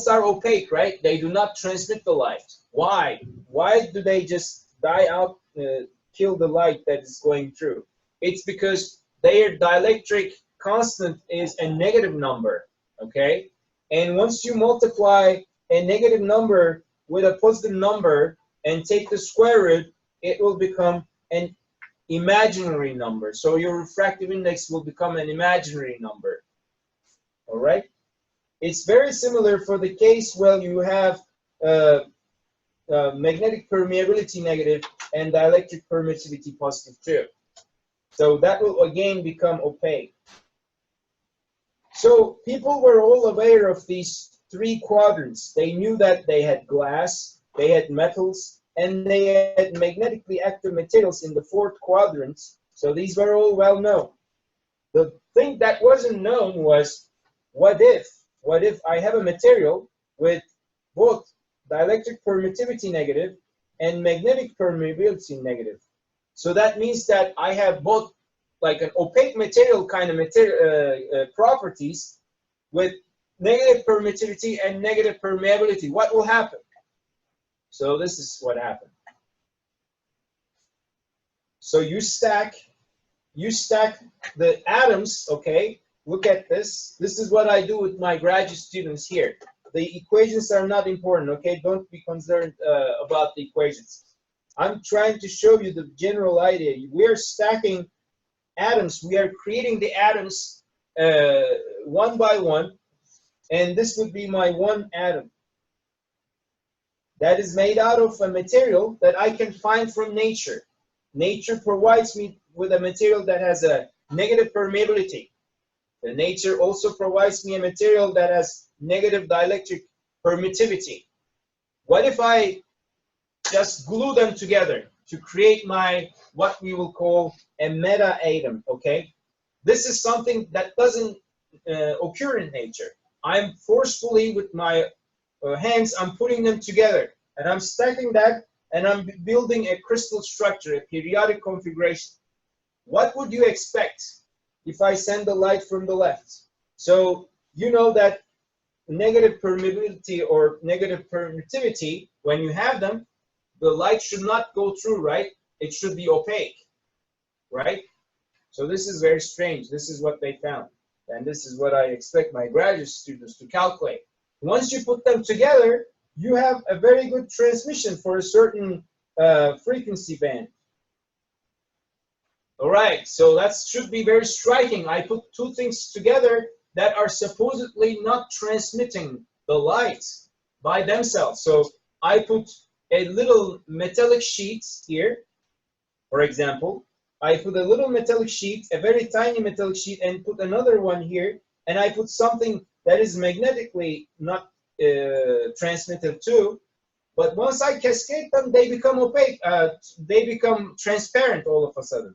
are opaque, right? They do not transmit the light. Why? Why do they just die out, kill the light that is going through? It's because their dielectric constant is a negative number, okay? And once you multiply a negative number with a positive number and take the square root, it will become an imaginary number. So your refractive index will become an imaginary number, all right? It's very similar for the case where you have magnetic permeability negative and dielectric permittivity positive too. So that will again become opaque. So people were all aware of these three quadrants. They knew that they had glass, they had metals, and they had magnetically active materials in the fourth quadrant. So these were all well known. The thing that wasn't known was, what if I have a material with both dielectric permittivity negative and magnetic permeability negative? So that means that I have both like an opaque material kind of properties with negative permittivity and negative permeability. What will happen? So this is what happened. So you stack the atoms, okay? Look at this. This is what I do with my graduate students here. The equations are not important, okay? Don't be concerned about the equations. I'm trying to show you the general idea. We are stacking atoms. We are creating the atoms one by one, and this would be my one atom. That is made out of a material that I can find from nature. Nature provides me with a material that has a negative permeability. The nature also provides me a material that has negative dielectric permittivity. What if I just glue them together to create my, what we will call a meta-atom, okay? This is something that doesn't occur in nature. I'm forcefully, with my hands, I'm putting them together, and I'm stacking that, and I'm building a crystal structure, a periodic configuration. What would you expect if I send the light from the left? So you know that negative permeability or negative permittivity, when you have them, the light should not go through, right? It should be opaque, right? So this is very strange. This is what they found. And this is what I expect my graduate students to calculate. Once you put them together, you have a very good transmission for a certain frequency band. All right, so that should be very striking. I put two things together that are supposedly not transmitting the light by themselves. So I put a little metallic sheet here, for example. I put a little metallic sheet, a very tiny metallic sheet, and put another one here, and I put something that is magnetically not transmitted too. But once I cascade them, they become opaque. They become transparent all of a sudden.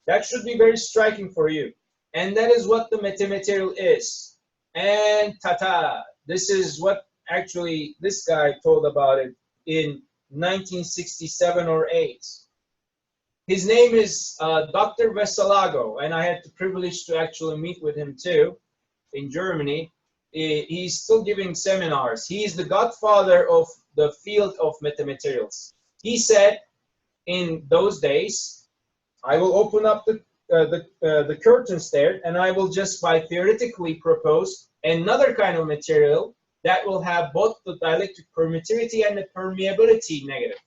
That should be very striking for you. And that is what the metamaterial is. And ta-ta! This is what actually this guy told about it in 1967 or 8. His name is Dr. Vesalago, and I had the privilege to actually meet with him too in Germany. He's still giving seminars. He's the godfather of the field of metamaterials. He said in those days, I will open up the curtains there, and I will just by theoretically propose another kind of material that will have both the dielectric permittivity and the permeability negative.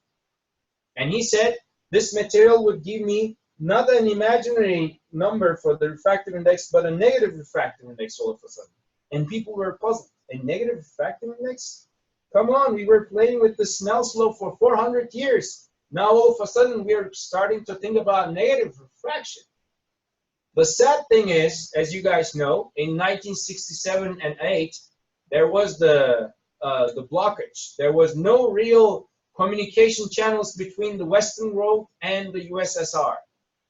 And he said this material would give me not an imaginary number for the refractive index, but a negative refractive index all of a sudden. And people were puzzled. A negative refractive index? Come on, we were playing with the Snell's law for 400 years. Now all of a sudden we're starting to think about negative refraction. The sad thing is, as you guys know, in 1967 and 8, there was the blockage. There was no real communication channels between the Western world and the USSR.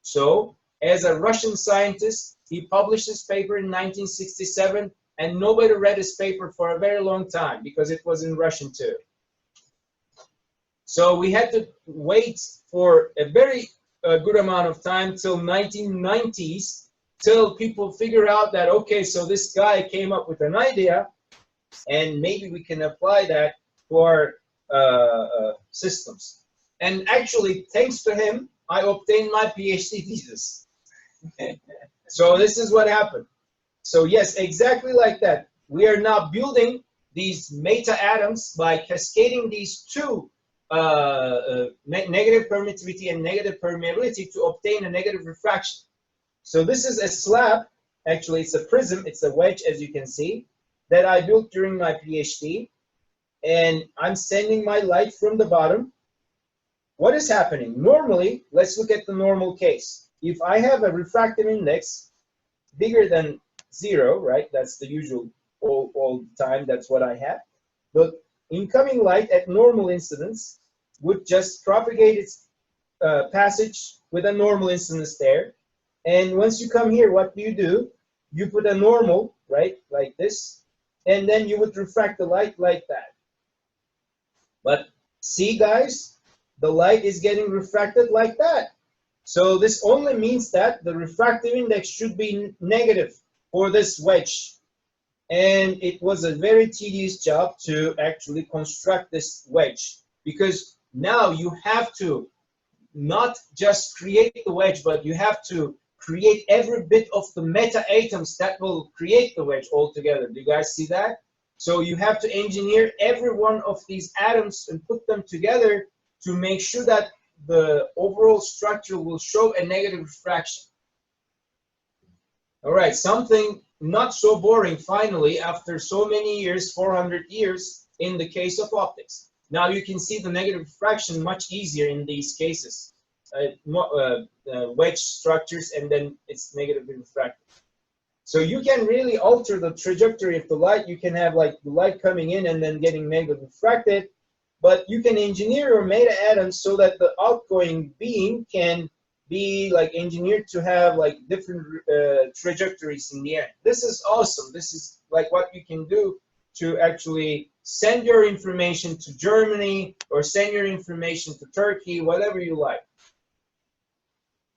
So, as a Russian scientist, he published his paper in 1967, and nobody read his paper for a very long time because it was in Russian too. So we had to wait for a very good amount of time till 1990s till people figure out that, okay, so this guy came up with an idea and maybe we can apply that to our systems. And actually, thanks to him, I obtained my PhD thesis. So this is what happened. So yes, exactly like that. We are now building these meta atoms by cascading these two negative permittivity and negative permeability to obtain a negative refraction. So this is a slab, actually it's a prism, it's a wedge as you can see, that I built during my PhD, and I'm sending my light from the bottom. What is happening? Normally, let's look at the normal case. If I have a refractive index bigger than 0, right, that's the usual all the time, that's what I have. The incoming light at normal incidence would just propagate its passage with a normal incidence there. And once you come here, what do? You put a normal, right, like this, and then you would refract the light like that. But see, guys, the light is getting refracted like that. So this only means that the refractive index should be negative for this wedge. And it was a very tedious job to actually construct this wedge, because now you have to not just create the wedge, but you have to create every bit of the meta atoms that will create the wedge altogether. Do you guys see that? So you have to engineer every one of these atoms and put them together to make sure that the overall structure will show a negative refraction. All right, something not so boring finally after so many years, 400 years in the case of optics. Now you can see the negative refraction much easier in these cases. Wedge structures, and then it's negatively refracted. So you can really alter the trajectory of the light. You can have like the light coming in and then getting negatively refracted, but you can engineer your meta atoms so that the outgoing beam can be like engineered to have like different trajectories in the air. This is awesome. This is like what you can do to actually send your information to Germany or send your information to Turkey, whatever you like.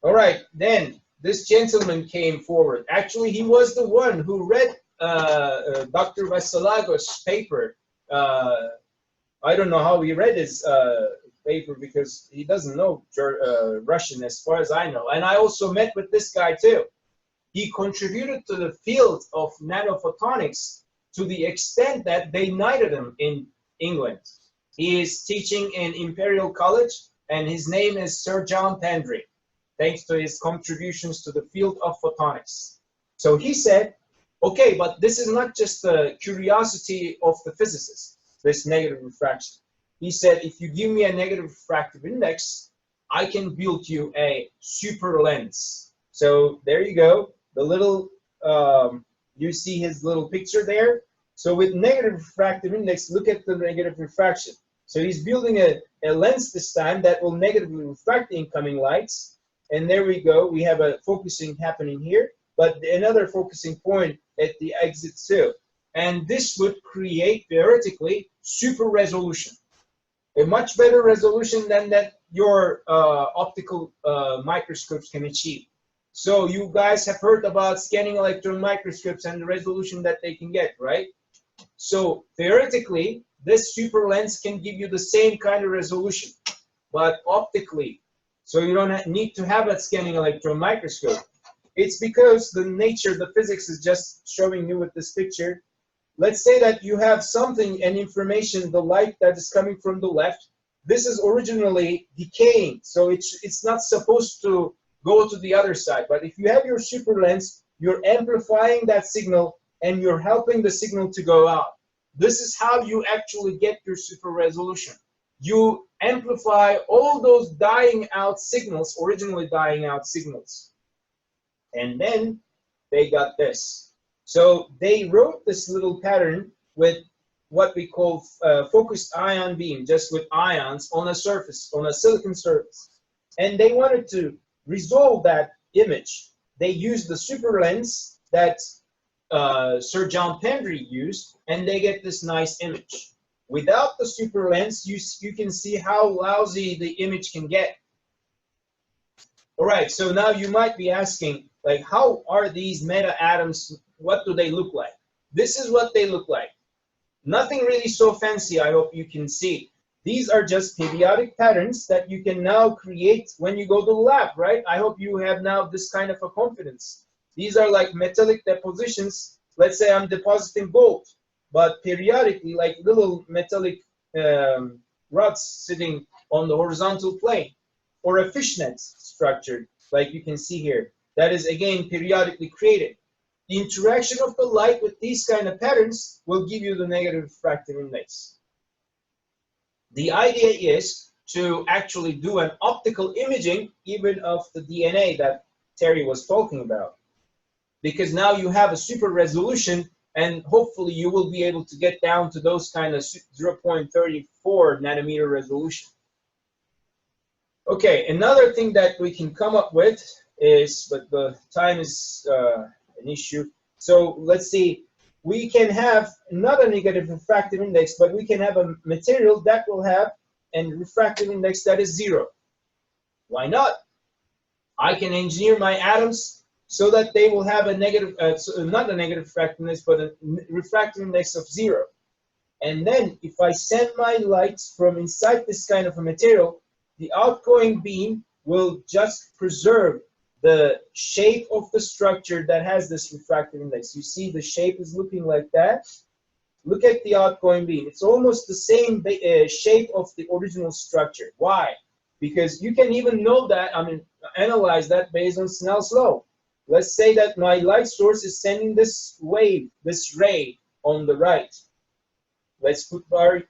All right, then this gentleman came forward. Actually, he was the one who read Dr. Vasilagos' paper. I don't know how he read his paper because he doesn't know Russian as far as I know. And I also met with this guy too. He contributed to the field of nanophotonics to the extent that they knighted him in England. He is teaching in Imperial College, and his name is Sir John Pendry, thanks to his contributions to the field of photonics. So he said, okay, but this is not just the curiosity of the physicists, this negative refraction. He said, if you give me a negative refractive index, I can build you a super lens. So there you go. The little, you see his little picture there. So with negative refractive index, look at the negative refraction. So he's building a lens this time that will negatively refract incoming lights. And there we go. We have a focusing happening here, but another focusing point at the exit too. And this would create, theoretically, super resolution. A much better resolution than that your optical microscopes can achieve. So you guys have heard about scanning electron microscopes and the resolution that they can get, right? So theoretically, this super lens can give you the same kind of resolution, but optically. So you don't need to have a scanning electron microscope. It's because the nature, the physics is just showing you with this picture. Let's say that you have something and information, the light that is coming from the left. This is originally decaying, so it's not supposed to go to the other side. But if you have your super lens, you're amplifying that signal and you're helping the signal to go out. This is how you actually get your super resolution. You amplify all those dying out signals, originally dying out signals. And then they got this. So they wrote this little pattern with what we call focused ion beam, just with ions on a surface, on a silicon surface. And they wanted to resolve that image. They used the super lens that Sir John Pendry used, and they get this nice image. Without the super lens, you can see how lousy the image can get. All right, so now you might be asking, like, how are these meta atoms? What do they look like? This is what they look like. Nothing really so fancy, I hope you can see. These are just periodic patterns that you can now create when you go to the lab, right? I hope you have now this kind of a confidence. These are like metallic depositions. Let's say I'm depositing gold, but periodically, like little metallic rods sitting on the horizontal plane, or a fishnet structure, like you can see here. That is, again, periodically created. The interaction of the light with these kind of patterns will give you the negative refractive index. The idea is to actually do an optical imaging even of the DNA that Terry was talking about. Because now you have a super resolution, and hopefully you will be able to get down to those kind of 0.34 nanometer resolution. Okay, another thing that we can come up with is, but the time is an issue. So let's see, we can have not a negative refractive index, but we can have a material that will have a refractive index that is 0. Why not? I can engineer my atoms so that they will have a negative, not a negative refractive index, but a refractive index of 0. And then if I send my lights from inside this kind of a material, the outgoing beam will just preserve the shape of the structure that has this refractive index. You see the shape is looking like that. Look at the outgoing beam. It's almost the same shape of the original structure. Why? Because you can even know that, analyze that based on Snell's law. Let's say that my light source is sending this wave, this ray on the right. Let's put our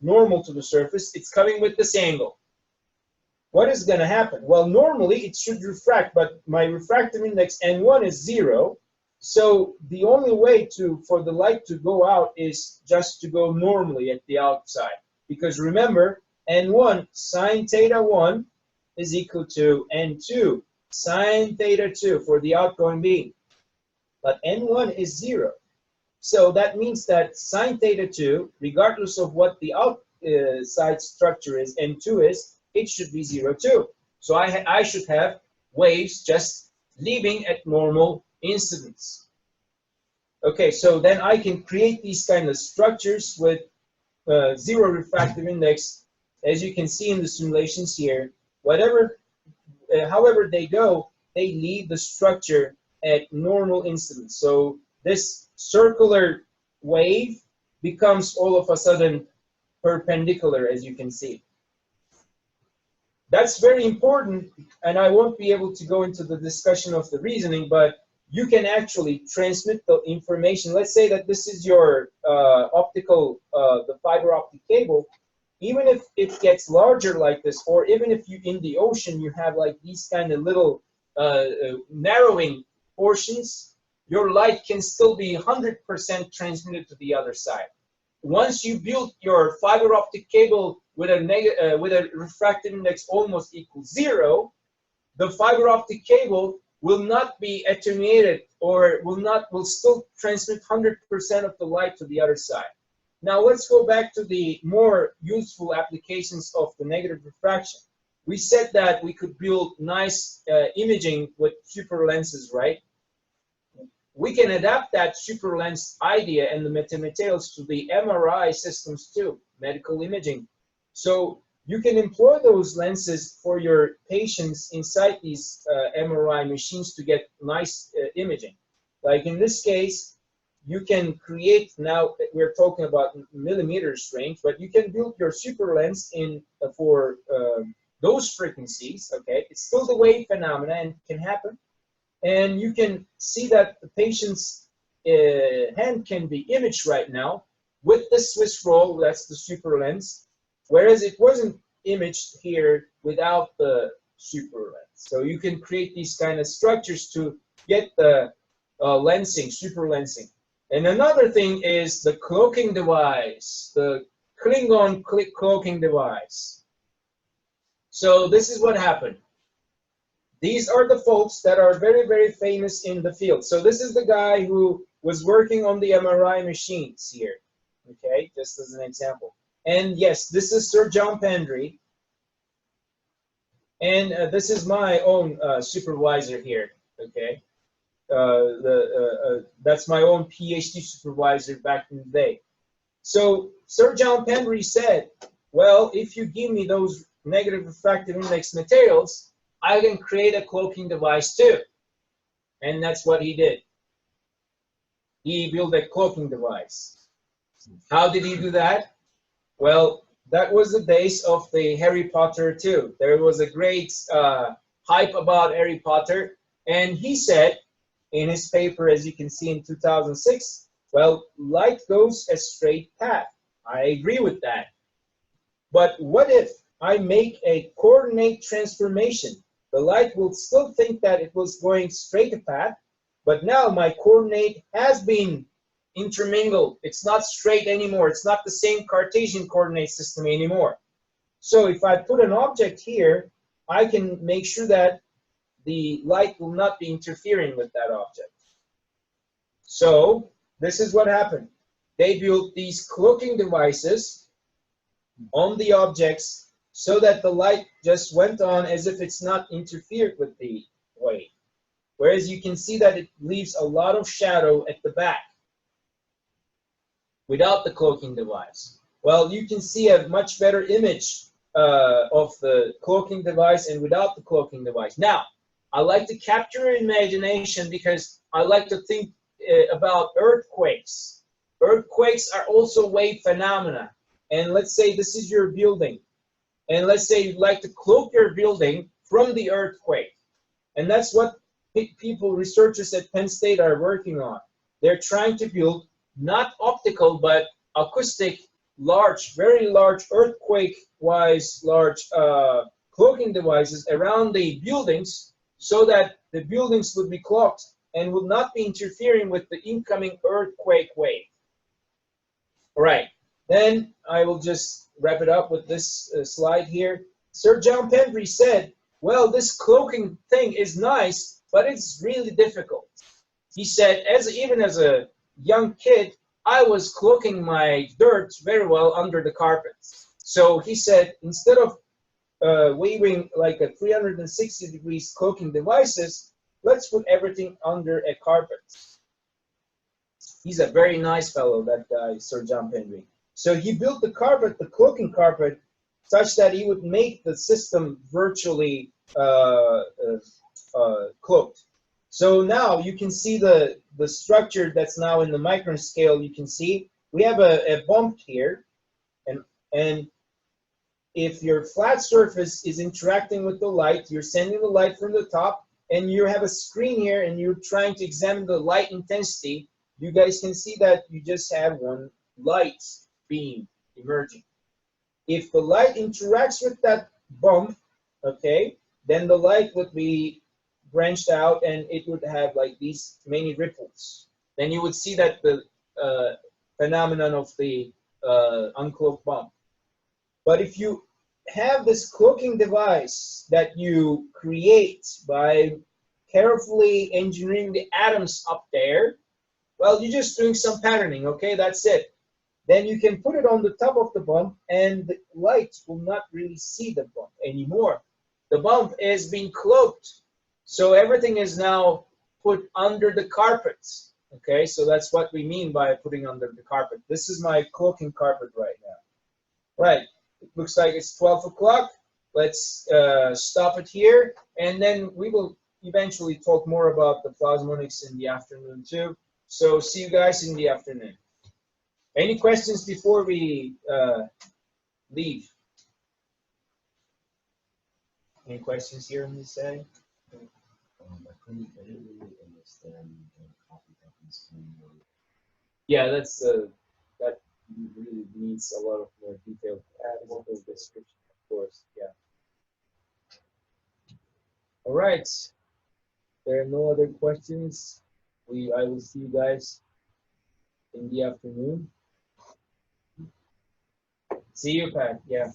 normal to the surface. It's coming with this angle. What is going to happen? Well, normally it should refract, but my refractive index N1 is 0. So the only way for the light to go out is just to go normally at the outside. Because remember, N1 sine theta 1 is equal to N2 sine theta 2 for the outgoing beam. But N1 is 0. So that means that sine theta 2, regardless of what the outside structure is, N2 is, it should be 0 too. So I should have waves just leaving at normal incidence. Okay, so then I can create these kind of structures with zero refractive index. As you can see in the simulations here, however they go, they leave the structure at normal incidence. So this circular wave becomes all of a sudden perpendicular, as you can see. That's very important, and I won't be able to go into the discussion of the reasoning, but you can actually transmit the information. Let's say that this is your the fiber optic cable. Even if it gets larger like this, or even if you in the ocean you have like these kind of little narrowing portions, your light can still be 100% transmitted to the other side. Once you build your fiber optic cable with a refractive index almost equals 0, the fiber optic cable will not be attenuated, or will still transmit 100% of the light to the other side. Now let's go back to the more useful applications of the negative refraction. We said that we could build nice imaging with super lenses, right? We can adapt that super lens idea and the metamaterials to the MRI systems too, medical imaging. So you can employ those lenses for your patients inside these MRI machines to get nice imaging. Like in this case, you can create, now we're talking about millimeters range, but you can build your super lens for those frequencies, okay? It's still the wave phenomena and can happen. And you can see that the patient's hand can be imaged right now with the Swiss roll, that's the super lens, whereas it wasn't imaged here without the super lens. So you can create these kind of structures to get the lensing, super lensing. And another thing is the cloaking device, the Klingon cloaking device. So this is what happened. These are the folks that are very, very famous in the field. So this is the guy who was working on the MRI machines here, okay, just as an example. And yes, this is Sir John Pendry. And this is my own supervisor here, okay. That's my own PhD supervisor back in the day. So Sir John Pendry said, well, if you give me those negative refractive index materials, I can create a cloaking device too. And that's what he did. He built a cloaking device. How did he do that? Well, that was the days of the Harry Potter too. There was a great hype about Harry Potter. And he said in his paper, as you can see in 2006, well, light goes a straight path. I agree with that. But what if I make a coordinate transformation? The light will still think that it was going straight a path, but now my coordinate has been intermingled. It's not straight anymore. It's not the same Cartesian coordinate system anymore. So if I put an object here, I can make sure that the light will not be interfering with that object. So this is what happened. They built these cloaking devices on the objects so that the light just went on as if it's not interfered with the wave. Whereas you can see that it leaves a lot of shadow at the back without the cloaking device. Well, you can see a much better image of the cloaking device and without the cloaking device. Now, I like to capture your imagination because I like to think about earthquakes. Earthquakes are also wave phenomena. And let's say this is your building. And let's say you'd like to cloak your building from the earthquake. And that's what people, researchers at Penn State are working on. They're trying to build not optical, but acoustic, large, very large, earthquake-wise large cloaking devices around the buildings so that the buildings would be cloaked and would not be interfering with the incoming earthquake wave. All right, then I will just wrap it up with this slide here. Sir John Pendry said, well, this cloaking thing is nice, but it's really difficult. He said, even as a young kid, I was cloaking my dirt very well under the carpet. So he said, instead of weaving like a 360 degrees cloaking devices, let's put everything under a carpet. He's a very nice fellow, that guy, Sir John Penry. So he built the carpet, the cloaking carpet, such that he would make the system virtually cloaked. So now you can see the structure that's now in the micron scale. You can see we have a bump here, and if your flat surface is interacting with the light, you're sending the light from the top, and you have a screen here, and you're trying to examine the light intensity. You guys can see that you just have one light beam emerging. If the light interacts with that bump, okay, then the light would be branched out, and it would have like these many ripples. Then you would see that the phenomenon of the uncloaked bump. But if you have this cloaking device that you create by carefully engineering the atoms up there, well, you're just doing some patterning, okay? That's it. Then you can put it on the top of the bump, and the light will not really see the bump anymore. The bump is being cloaked. So everything is now put under the carpet, okay? So that's what we mean by putting under the carpet. This is my cloaking carpet right now. Right, it looks like it's 12 o'clock. Let's stop it here, and then we will eventually talk more about the plasmonics in the afternoon too. So see you guys in the afternoon. Any questions before we leave? Any questions here in this setting? I didn't really understand the copy screen. Yeah, that's that really needs a lot of more detailed physical description, of course. Yeah. All right. There are no other questions. I will see you guys in the afternoon. See you, Pat. Yeah.